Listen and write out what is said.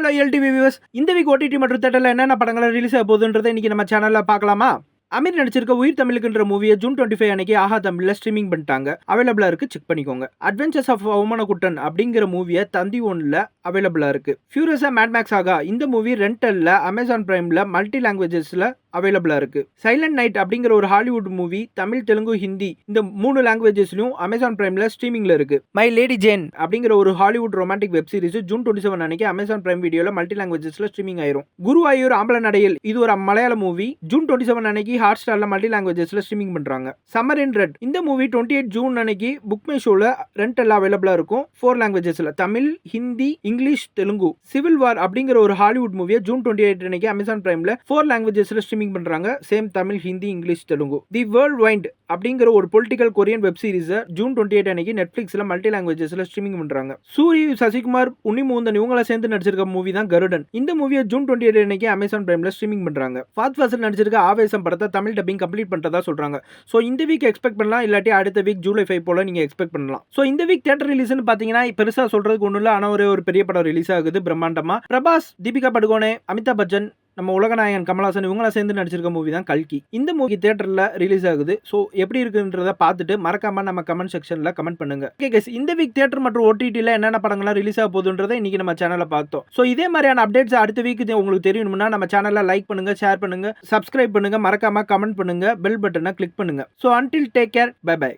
Hello LTV viewers, இந்த week OTT மற்றும் தியேட்டர்ல என்னென்ன படங்கள் ரிலீஸ் ஆக போகுதுன்றதை இன்னைக்கு நம்ம சேனல்ல பார்க்கலாமா? அமீர் நடிச்சிருக்க உயிர் தமிழுக்குன்ற மூவியை ஜூன் 25 அன்னைக்கு ஆஹா தமிழ்ல ஸ்ட்ரீமிங் பண்ணிட்டாங்க. அவைலபிளா இருக்கு, செக் பண்ணிக்கோங்க. அட்வென்ச்சர்ஸ் ஆஃப் ஓமனகுட்டன் அப்படிங்கிற மூவியை தந்தி ஒன்ல அவைலபிளா இருக்கு. ஃபியூரியஸா மேட் மேக்ஸ் ஆகா இந்த மூவி ரெண்டல்ல அமேசான் பிரைம்ல மல்டி லாங்குவேஜஸ்ல அவைலபிளா இருக்கு. சைலண்ட் நைட் அப்படிங்கிற ஒரு ஹாலிவுட் மூவி தமிழ், தெலுங்கு, ஹிந்தி இந்த 3 லாங்குவேஜஸ்லயும் அமேசான் பிரைம்ல ஸ்ட்ரீமிங்ல இருக்கு. மை லேடி ஜேன் அப்படிங்கிற ஒரு Hollywood romantic web series June 27 அன்னைக்கு அமேசான் பிரைம் வீடியோல மல்டி லாங்குவேஜஸ்ல ஸ்ட்ரீமிங் ஆயிரும். குருவாயூர் ஆம்பள நடையில் இது ஒரு மலையாள மூவி ஜூன் 27 அன்னைக்கு ஹாட் ஸ்டார்ல மல்டி லாங்குவேஜஸ்ல ஸ்ட்ரீமிங் பண்றாங்க. சம்மர் இன் ரெட் இந்த மூவி 28 ஜூன் அன்னைக்கு புக் மை ஷோல ரெண்டல் அவைலபிளா இருக்கும். 4 லாங்குவேஜஸ்ல Tamil, Hindi, English, Telugu. Civil war அப்படிங்கிற ஒரு ஹாலிவுட் மூவியை ஜூன் 28 அன்னைக்கு அமேசான் பிரைம்ல 4 லாங்குவேஜஸ்ல ஸ்ட்ரீமிங் பண்றாங்க. Same Tamil, Hindi, English, Telugu. The whirlwind அப்படிங்கிற ஒரு political Korean web series June 28 அன்னைக்கு நெட்ஃபிளிக்ஸ்ல மல்டி லாங்குவேஜஸ்ல ஸ்ட்ரீமிங் பண்றாங்க. சூரி, சசிகுமார், உன்னிமுகுந்தன் இவங்கள சேர்ந்து நடிச்சிருக்க மூவி தான் கருடன். இந்த மூவியை ஜூன் 28 அன்னைக்கு அமேசான் பிரைம்ல ஸ்ட்ரீமிங் பண்றாங்க. ஃபாத் ஃபாசில் நடிச்சிருக்க ஆவேசம் படத்தை தமிழ் டப்பிங் கம்ப்ளீட் பண்றதா சொல்றாங்க. சோ இந்த வீக் எக்ஸ்பெக்ட் பண்ணலாம், இல்லாட்டி அடுத்த வீக் ஜூலை 5 போல நீங்க எக்ஸ்பெக்ட் பண்ணலாம். சோ இந்த வீக் தியேட்டர் ரிலீஸ்னு பாத்தீங்கன்னா பெருசா சொல்றதுக்கு ஒண்ணும் இல்ல. ஆனா ஒரு பெரிய படம் ரிலீஸ் ஆகுது பிரம்மாண்டமா. பிரபாஸ், தீபிகா படுகோனே, அமிதாப் பச்சன், நம்ம உலகநாயகன் கமல்ஹாசன் இவங்கள சேர்ந்து நடிச்சிருக்க மூவி தான் கல்கி. இந்த மூவி தியேட்டர்ல ரிலீஸ் ஆகுது. சோ எப்படி இருக்குன்றத பார்த்துட்டு மறக்காம நம்ம கமெண்ட் செக்ஷன்ல கமெண்ட் பண்ணுங்க. ஓகே गाइस, இந்த வீக் தியேட்டர் மற்றும் ஓடிடில என்னென்ன படங்கள்லாம் ரிலீஸ் ஆக போகுதுன்றதை இன்னைக்கு நம்ம சேனல்ல பார்த்தோம். சோ இதே மாதிரியான அப்டேட்ஸ் அடுத்த வீக் உங்களுக்கு தெரியணும்னா நம்ம சேனல்ல லைக் பண்ணுங்க, ஷேர் பண்ணுங்க, சப்ஸ்கிரைப் பண்ணுங்க, மறக்காம கமெண்ட் பண்ணுங்க, பெல் பட்டனை கிளிக் பண்ணுங்க. So until take care, bye bye.